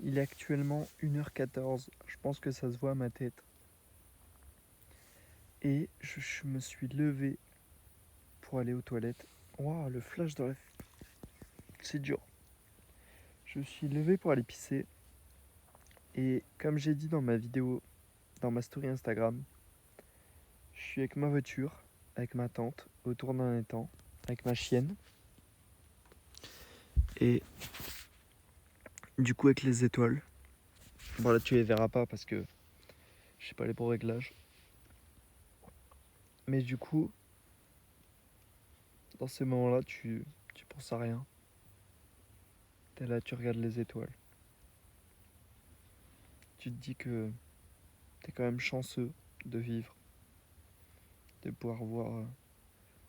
Il est actuellement 1h14. Je pense que ça se voit à ma tête. Et je me suis levé pour aller aux toilettes. Waouh, le flash dans la... C'est dur. Je me suis levé pour aller pisser. Et comme j'ai dit dans ma vidéo, dans ma story Instagram, je suis avec ma voiture, avec ma tante, autour d'un étang, avec ma chienne. Et du coup avec les étoiles. Bon là tu les verras pas parce que je sais pas les bons réglages. Mais du coup, dans ces moments-là, tu penses à rien. T'es là, tu regardes les étoiles. Tu te dis que t'es quand même chanceux de vivre, de pouvoir voir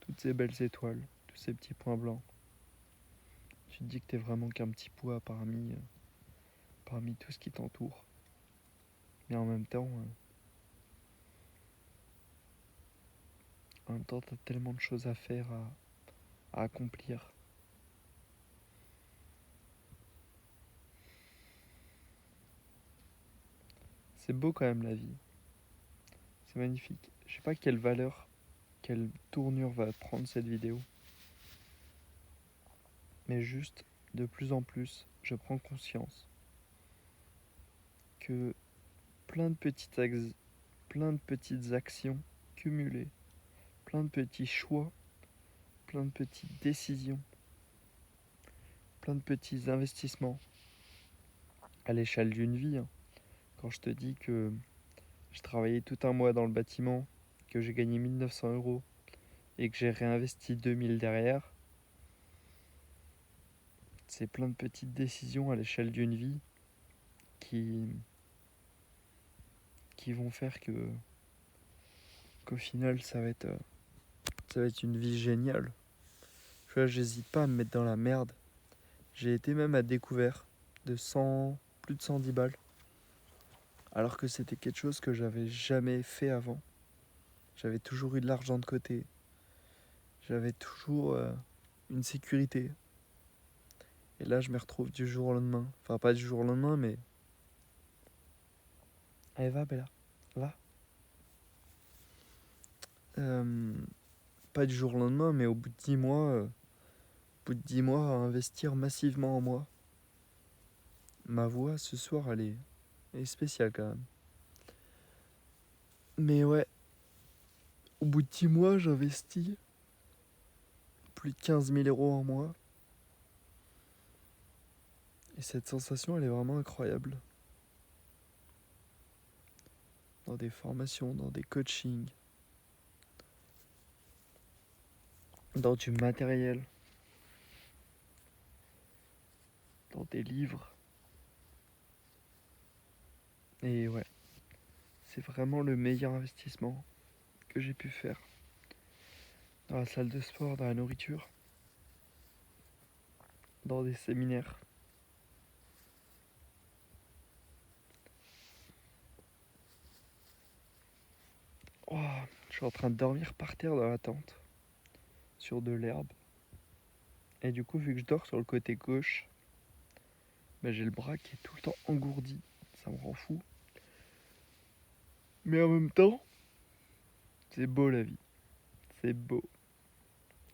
toutes ces belles étoiles, tous ces petits points blancs. Tu te dis que t'es vraiment qu'un petit poids parmi tout ce qui t'entoure. Mais en même temps, t'as tellement de choses à faire, à accomplir. C'est beau quand même la vie. C'est magnifique. Je sais pas quelle valeur, quelle tournure va prendre cette vidéo. Mais juste, de plus en plus, je prends conscience que plein de petites actions cumulées, plein de petits choix, plein de petites décisions, plein de petits investissements à l'échelle d'une vie. Quand je te dis que j'ai travaillé tout un mois dans le bâtiment, que j'ai gagné 1900 euros et que j'ai réinvesti 2000 derrière, c'est plein de petites décisions à l'échelle d'une vie qui, qui vont faire qu'au final ça va être une vie géniale. Tu vois, j'hésite pas à me mettre dans la merde. J'ai été même à découvert de plus de 110 balles. Alors que c'était quelque chose que j'avais jamais fait avant. J'avais toujours eu de l'argent de côté. J'avais toujours une sécurité. Et là, je me retrouve du jour au lendemain. Enfin, pas du jour au lendemain, mais... Allez, va, Bella. Va. Euh, Pas du jour au lendemain, mais au bout de 10 mois... au bout de 10 mois, à investir massivement en moi. Ma voix, ce soir, elle est spéciale quand même. Mais ouais, au bout de 10 mois, j'investis plus de 15 000 euros en moi. Et cette sensation, elle est vraiment incroyable. Dans des formations, dans des coachings, dans du matériel, dans des livres. Et ouais, c'est vraiment le meilleur investissement que j'ai pu faire. Dans la salle de sport, dans la nourriture, dans des séminaires. Oh, je suis en train de dormir par terre dans la tente, sur de l'herbe. Et du coup, vu que je dors sur le côté gauche, bah, j'ai le bras qui est tout le temps engourdi. Ça me rend fou. Mais en même temps, c'est beau la vie. C'est beau.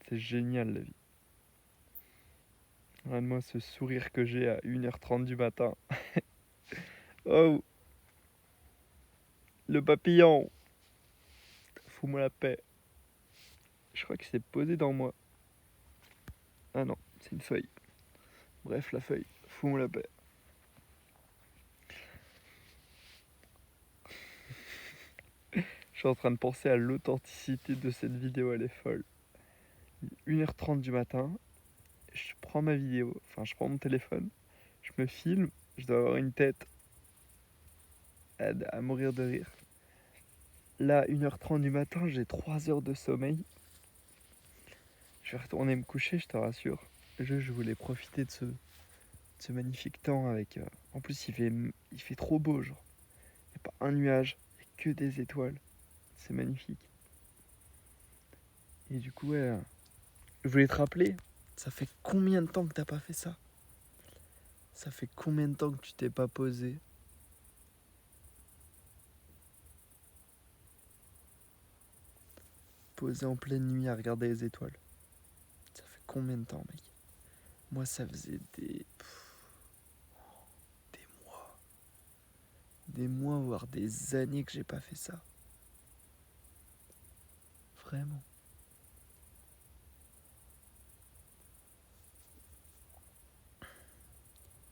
C'est génial la vie. Regarde-moi ce sourire que j'ai à 1h30 du matin. Oh, le papillon. Fous-moi la paix. Je crois qu'il s'est posé dans moi. Ah non, c'est une feuille. Bref, la feuille. Fous-moi la paix. Je suis en train de penser à l'authenticité de cette vidéo, elle est folle. 1h30 du matin, je prends ma vidéo, enfin je prends mon téléphone, je me filme, je dois avoir une tête à mourir de rire. Là, 1h30 du matin, j'ai 3 heures de sommeil. Je vais retourner me coucher, je te rassure. Je voulais profiter de ce magnifique temps avec... En plus, il fait trop beau, genre. Il n'y a pas un nuage, il n'y a que des étoiles. C'est magnifique. Et du coup, ouais, je voulais te rappeler, ça fait combien de temps que t'as pas fait ça? Ça fait combien de temps que tu t'es pas posé? Posé en pleine nuit à regarder les étoiles. Ça fait combien de temps, mec? Moi, ça faisait des mois. Des mois, voire des années que j'ai pas fait ça. Vraiment.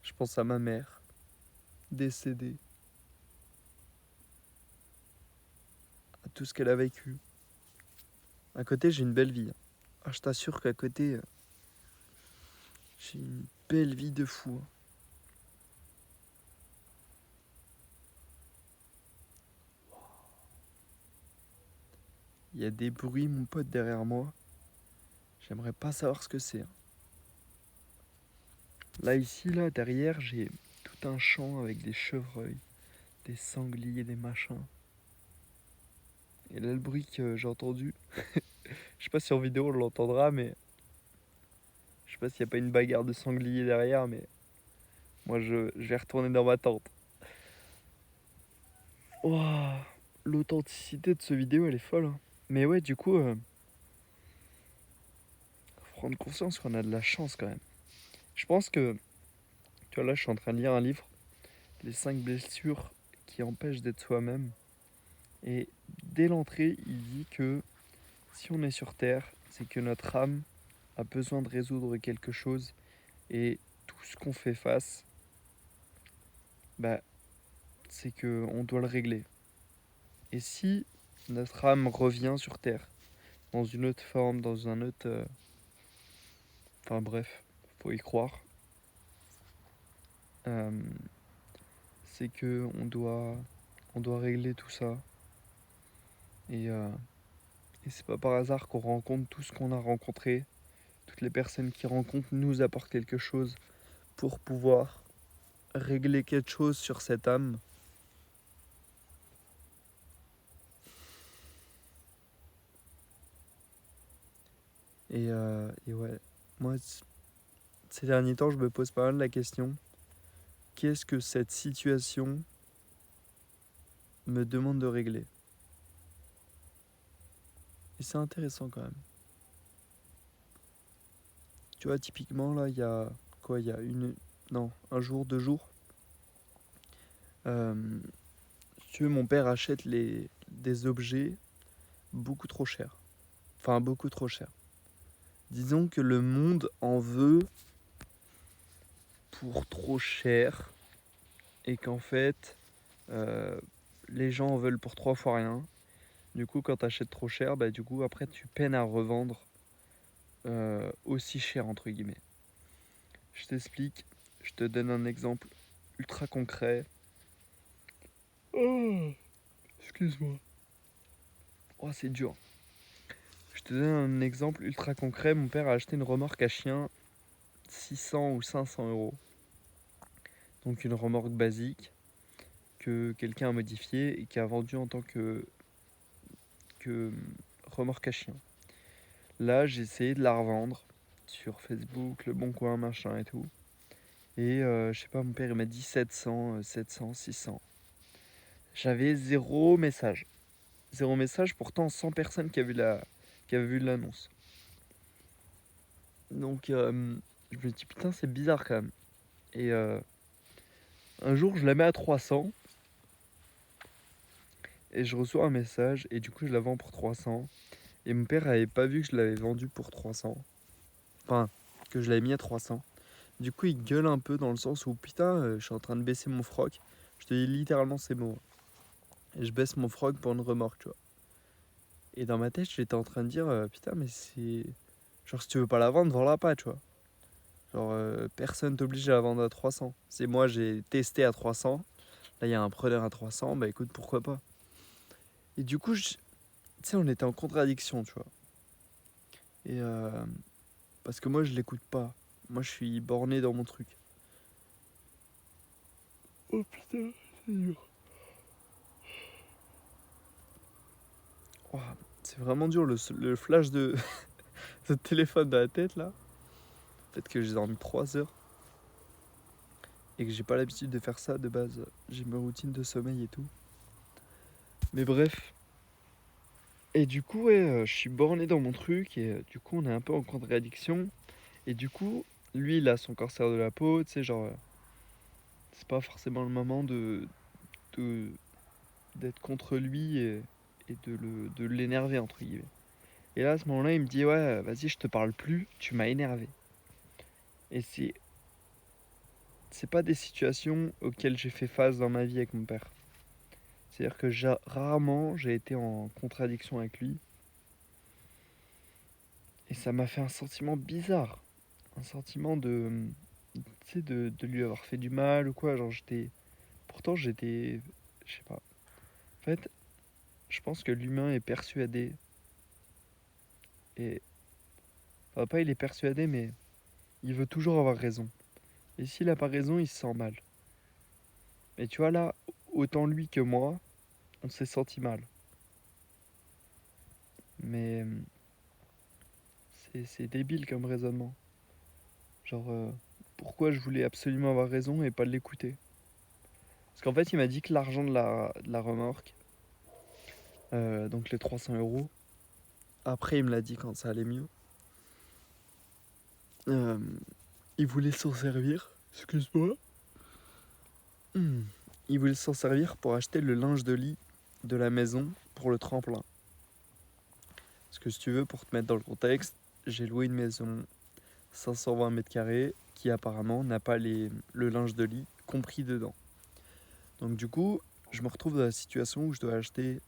Je pense à ma mère, décédée, à tout ce qu'elle a vécu. À côté, j'ai une belle vie. Ah, je t'assure qu'à côté, j'ai une belle vie de fou. Il y a des bruits, mon pote, derrière moi. J'aimerais pas savoir ce que c'est. Là, ici, là, derrière, j'ai tout un champ avec des chevreuils, des sangliers, des machins. Et là, le bruit que j'ai entendu, je sais pas si en vidéo on l'entendra, mais je sais pas s'il y a pas une bagarre de sangliers derrière, mais moi, je vais retourner dans ma tente. Waouh, l'authenticité de ce vidéo, elle est folle, hein. Mais ouais, du coup, faut prendre conscience qu'on a de la chance quand même. Je pense que, tu vois, là, je suis en train de lire un livre, Les 5 blessures qui empêchent d'être soi-même. Et dès l'entrée, il dit que si on est sur Terre, c'est que notre âme a besoin de résoudre quelque chose et tout ce qu'on fait face, bah, c'est qu'on doit le régler. Et si notre âme revient sur Terre, dans une autre forme, dans un autre... Enfin bref, faut y croire. Euh, c'est que on doit régler tout ça. Et c'est pas par hasard qu'on rencontre tout ce qu'on a rencontré. Toutes les personnes qui rencontrent nous apportent quelque chose pour pouvoir régler quelque chose sur cette âme. Et ouais, moi, ces derniers temps, je me pose pas mal la question, qu'est-ce que cette situation me demande de régler? Et c'est intéressant quand même. Tu vois, typiquement, là, il y a quoi? Il y a non, un jour, 2 jours. Si tu veux, mon père achète des objets beaucoup trop chers. Enfin, beaucoup trop chers. Disons que le monde en veut pour trop cher et qu'en fait, euh, les gens en veulent pour 3 fois rien. Du coup, quand tu achètes trop cher, bah, du coup, après, tu peines à revendre aussi cher, entre guillemets. Je t'explique, je te donne un exemple ultra concret. Oh, excuse-moi. Oh, c'est dur. Je te donne un exemple ultra concret. Mon père a acheté une remorque à chien 600 ou 500 euros. Donc une remorque basique que quelqu'un a modifiée et qui a vendue en tant que remorque à chien. Là, j'ai essayé de la revendre sur Facebook, Le Bon Coin, machin et tout. Et je sais pas, mon père il m'a dit 700, 700, 600. J'avais zéro message. Zéro message, pourtant 100 personnes qui avaient vu l'annonce. Donc je me dis putain c'est bizarre quand même. Et un jour je la mets à 300 et je reçois un message et du coup je la vends pour 300. Et mon père avait pas vu que je l'avais vendue pour 300. Enfin, que je l'avais mis à 300. Du coup il gueule un peu dans le sens où putain je suis en train de baisser mon froc. Je te dis littéralement ces mots. Et je baisse mon froc pour une remorque, tu vois. Et dans ma tête j'étais en train de dire putain mais c'est... Genre si tu veux pas la vendre, vends-la pas, tu vois. Genre, personne t'oblige à la vendre à 300. C'est moi, j'ai testé à 300. Là, il y a un preneur à 300. Bah écoute, pourquoi pas. Et du coup, tu sais, on était en contradiction, tu vois. Et parce que moi, je l'écoute pas. Moi, je suis borné dans mon truc. Oh putain, c'est dur. Oh, c'est vraiment dur le flash de téléphone dans la tête là. Peut-être que j'ai dormi 3 heures. et que j'ai pas l'habitude de faire ça de base. J'ai ma routine de sommeil et tout. Mais bref. Et du coup, ouais, je suis borné dans mon truc et du coup, on est un peu en contradiction. Et du coup, lui, il a son cancer de la peau, tu sais, genre, c'est pas forcément le moment de- d'être contre lui et de l'énerver, entre guillemets. Et là, à ce moment-là, il me dit, ouais, vas-y, je te parle plus, tu m'as énervé. Et c'est pas des situations auxquelles j'ai fait face dans ma vie avec mon père. C'est-à-dire que rarement j'ai été en contradiction avec lui. Et ça m'a fait un sentiment bizarre. Un sentiment tu sais, de lui avoir fait du mal ou quoi. Genre, pourtant, j'étais. Je sais pas. En fait, je pense que l'humain est persuadé. Et. Enfin, pas il est persuadé, mais il veut toujours avoir raison. Et s'il a pas raison, il se sent mal. Et tu vois, là, autant lui que moi, on s'est senti mal. Mais c'est débile comme raisonnement. Genre, pourquoi je voulais absolument avoir raison et pas l'écouter? Parce qu'en fait, il m'a dit que l'argent de la remorque, donc les 300 euros, après, il me l'a dit quand ça allait mieux, euh, il voulait s'en servir, excuse-moi. Il voulait s'en servir pour acheter le linge de lit de la maison pour le tremplin. Parce que si tu veux, pour te mettre dans le contexte, j'ai loué une maison 520 mètres carrés qui apparemment n'a pas le linge de lit compris dedans. Donc du coup, je me retrouve dans la situation où je dois acheter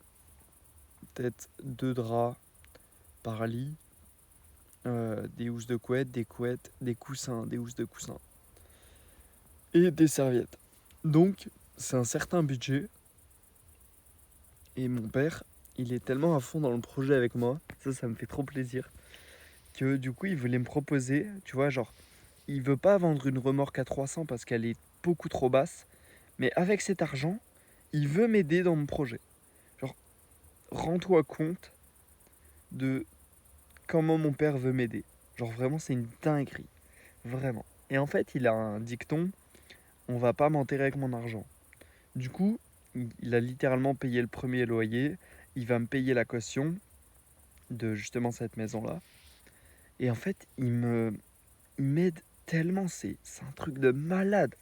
peut-être 2 draps par lit, des housses de couette, des couettes, des coussins, des housses de coussins et des serviettes. Donc c'est un certain budget et mon père, il est tellement à fond dans le projet avec moi, ça me fait trop plaisir, que du coup il voulait me proposer, tu vois, genre, il veut pas vendre une remorque à 300 parce qu'elle est beaucoup trop basse, mais avec cet argent, il veut m'aider dans mon projet. Genre, rends-toi compte de comment mon père veut m'aider. Genre vraiment, c'est une dinguerie. Vraiment. Et en fait, il a un dicton, on va pas m'enterrer avec mon argent. Du coup, il a littéralement payé le premier loyer, il va me payer la caution de justement cette maison-là. Et en fait, il m'aide tellement, c'est un truc de malade.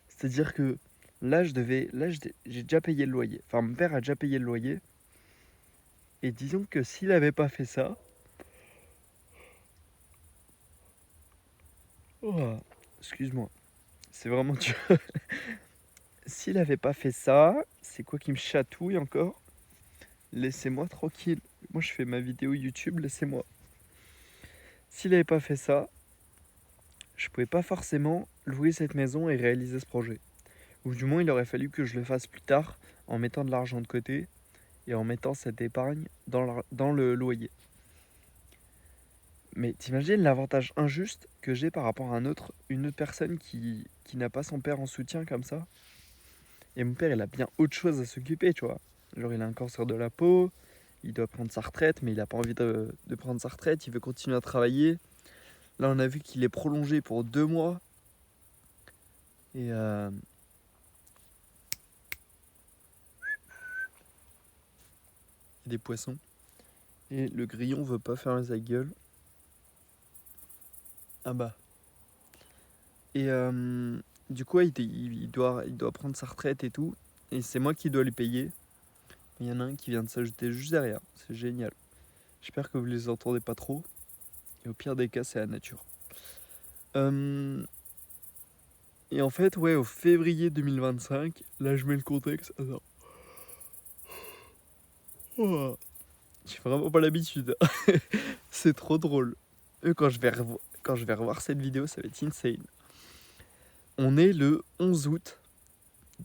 C'est-à-dire que j'ai déjà payé le loyer. Enfin, mon père a déjà payé le loyer. Et disons que s'il avait pas fait ça, oh, excuse-moi, c'est vraiment dur. S'il avait pas fait ça, c'est quoi qui me chatouille encore? Laissez-moi tranquille. Moi, je fais ma vidéo YouTube, laissez-moi. S'il avait pas fait ça, je pouvais pas forcément louer cette maison et réaliser ce projet. Ou du moins, il aurait fallu que je le fasse plus tard en mettant de l'argent de côté et en mettant cette épargne dans le loyer. Mais t'imagines l'avantage injuste que j'ai par rapport à une autre personne qui n'a pas son père en soutien comme ça? Et mon père, il a bien autre chose à s'occuper, tu vois. Genre, il a un cancer de la peau, il doit prendre sa retraite, mais il n'a pas envie de prendre sa retraite, il veut continuer à travailler. Là, on a vu qu'il est prolongé pour 2 mois. Et il y a des poissons. Et le grillon veut pas fermer sa gueule. Ah bah. Et du coup, il doit prendre sa retraite et tout. Et c'est moi qui dois lui payer. Il y en a un qui vient de s'ajouter juste derrière. C'est génial. J'espère que vous les entendez pas trop. Et au pire des cas, c'est la nature. Euh, et en fait, ouais, au février 2025, là je mets le contexte. Attends. Oh, j'ai vraiment pas l'habitude. C'est trop drôle. Quand je vais revoir cette vidéo, ça va être insane. On est le 11 août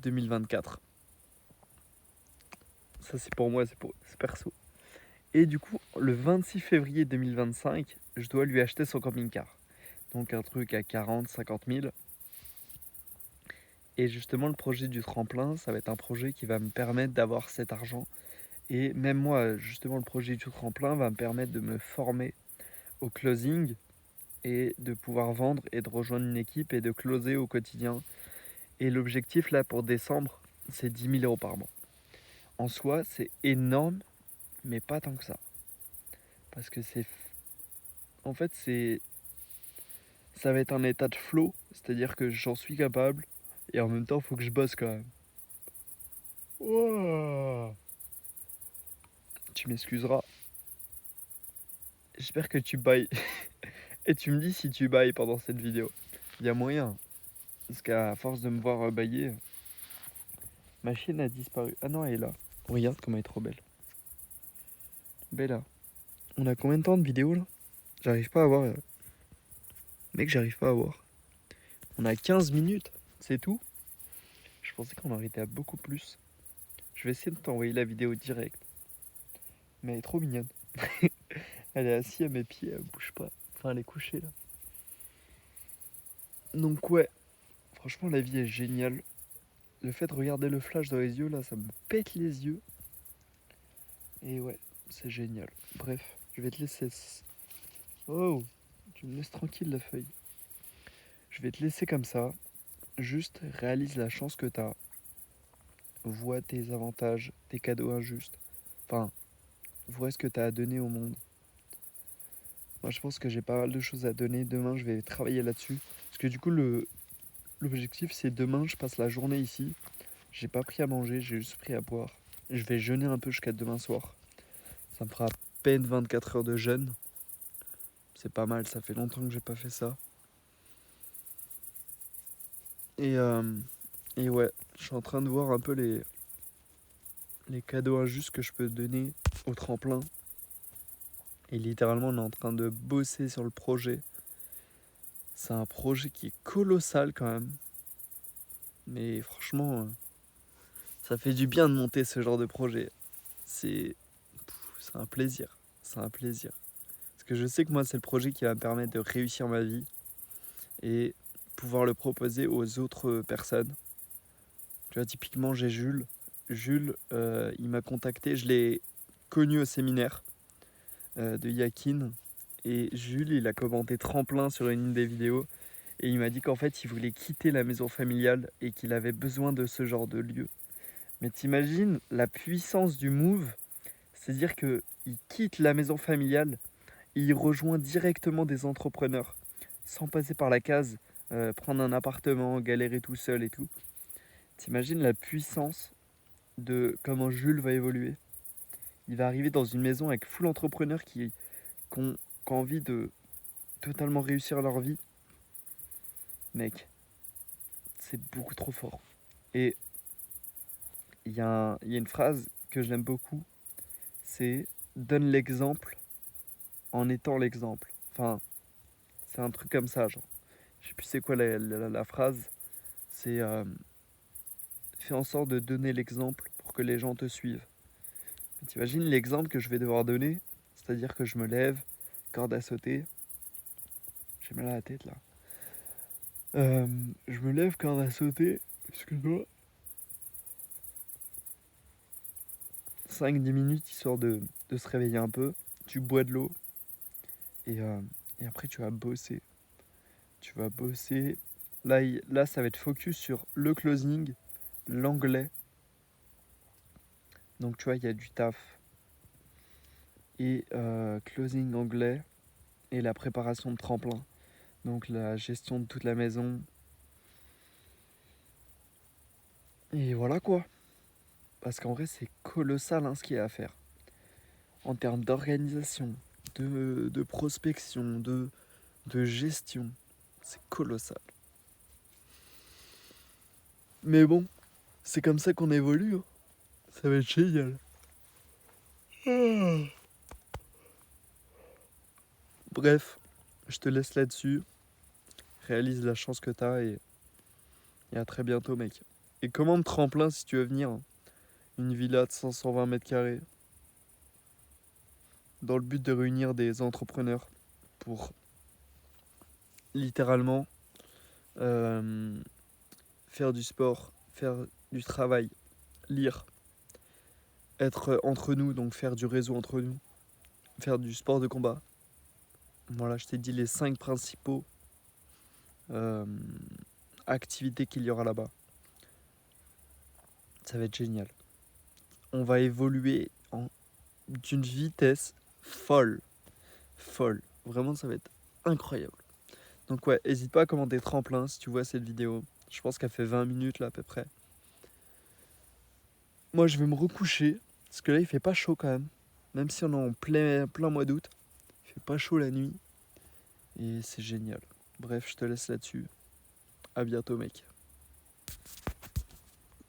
2024. Ça, c'est pour moi, c'est perso. Et du coup, le 26 février 2025, je dois lui acheter son camping-car. Donc un truc à 40, 50 000. Et justement, le projet du tremplin, ça va être un projet qui va me permettre d'avoir cet argent. Et même moi, justement, le projet du tremplin va me permettre de me former au closing et de pouvoir vendre et de rejoindre une équipe et de closer au quotidien. Et l'objectif là pour décembre, c'est 10 000 euros par mois. En soi, c'est énorme, mais pas tant que ça. Parce que en fait, ça va être un état de flow, c'est-à-dire que j'en suis capable, et en même temps, il faut que je bosse quand même. Wow. Tu m'excuseras. J'espère que tu bailles. Et tu me dis si tu bailles pendant cette vidéo. Il y a moyen. Parce qu'à force de me voir bailler, ma chienne a disparu. Ah non, elle est là. Regarde comme elle est trop belle. Bella. On a combien de temps de vidéo là? J'arrive pas à voir. Mec, j'arrive pas à voir. On a 15 minutes, c'est tout. Je pensais qu'on aurait été à beaucoup plus. Je vais essayer de t'envoyer la vidéo direct. Mais elle est trop mignonne. Elle est assise à mes pieds, elle bouge pas. Enfin, elle est couchée là. Donc ouais, franchement la vie est géniale. Le fait de regarder le flash dans les yeux là, ça me pète les yeux. Et ouais, c'est génial. Bref, je vais te laisser. Oh, tu me laisses tranquille la feuille. Je vais te laisser comme ça. Juste réalise la chance que t'as. Vois tes avantages, tes cadeaux injustes. Enfin, vois ce que t'as à donner au monde. Moi je pense que j'ai pas mal de choses à donner. Demain je vais travailler là-dessus. Parce que du coup l'objectif c'est demain je passe la journée ici. J'ai pas pris à manger, j'ai juste pris à boire. Je vais jeûner un peu jusqu'à demain soir. Ça me fera à peine 24 heures de jeûne. C'est pas mal, ça fait longtemps que j'ai pas fait ça. Et, euh, et ouais, je suis en train de voir un peu les cadeaux injustes que je peux donner au tremplin. Et littéralement, on est en train de bosser sur le projet. C'est un projet qui est colossal quand même. Mais franchement, ça fait du bien de monter ce genre de projet. C'est c'est un plaisir. C'est un plaisir. Parce que je sais que moi, c'est le projet qui va me permettre de réussir ma vie et pouvoir le proposer aux autres personnes. Tu vois, typiquement, j'ai Jules. Jules, il m'a contacté. Je l'ai connu au séminaire de Yakin. Et Jules, il a commenté tremplin sur une des vidéos. Et il m'a dit qu'en fait, il voulait quitter la maison familiale et qu'il avait besoin de ce genre de lieu. Mais t'imagines la puissance du move? C'est-à-dire qu'il quitte la maison familiale et il rejoint directement des entrepreneurs. Sans passer par la case, prendre un appartement, galérer tout seul et tout. T'imagines la puissance de comment Jules va évoluer? Il va arriver dans une maison avec full entrepreneurs qui ont envie de totalement réussir leur vie. Mec, c'est beaucoup trop fort. Et il y a une phrase que j'aime beaucoup, c'est donne l'exemple en étant l'exemple. Enfin, c'est un truc comme ça, genre. Je sais plus c'est quoi la phrase. C'est fais en sorte de donner l'exemple pour que les gens te suivent. T'imagines l'exemple que je vais devoir donner? C'est-à-dire que je me lève, corde à sauter. J'ai mal à la tête là. Je me lève, corde à sauter. Excuse-moi. 5-10 minutes histoire de se réveiller un peu. Tu bois de l'eau. Et après, tu vas bosser. Tu vas bosser. Là, ça va être focus sur le closing, l'anglais. Donc, tu vois, il y a du taf. Et closing anglais et la préparation de tremplin. Donc, la gestion de toute la maison. Et voilà quoi. Parce qu'en vrai, c'est colossal hein, ce qu'il y a à faire. En termes d'organisation, de prospection, de gestion. C'est colossal. Mais bon, c'est comme ça qu'on évolue. Hein. Ça va être génial. Bref, je te laisse là-dessus. Réalise la chance que t'as et à très bientôt, mec. Et commande tremplin si tu veux venir. Hein. Une villa de 520 mètres carrés. Dans le but de réunir des entrepreneurs pour littéralement euh, faire du sport, faire du travail, lire, être entre nous, donc faire du réseau entre nous, faire du sport de combat. Voilà, je t'ai dit les 5 principaux euh, activités qu'il y aura là-bas. Ça va être génial. On va évoluer d'une vitesse folle. Folle. Vraiment, ça va être incroyable. Donc ouais, n'hésite pas à commenter tremplin si tu vois cette vidéo. Je pense qu'elle fait 20 minutes là à peu près. Moi, je vais me recoucher. Parce que là, il fait pas chaud quand même. Même si on est en plein mois d'août. Il fait pas chaud la nuit. Et c'est génial. Bref, je te laisse là-dessus. À bientôt, mec.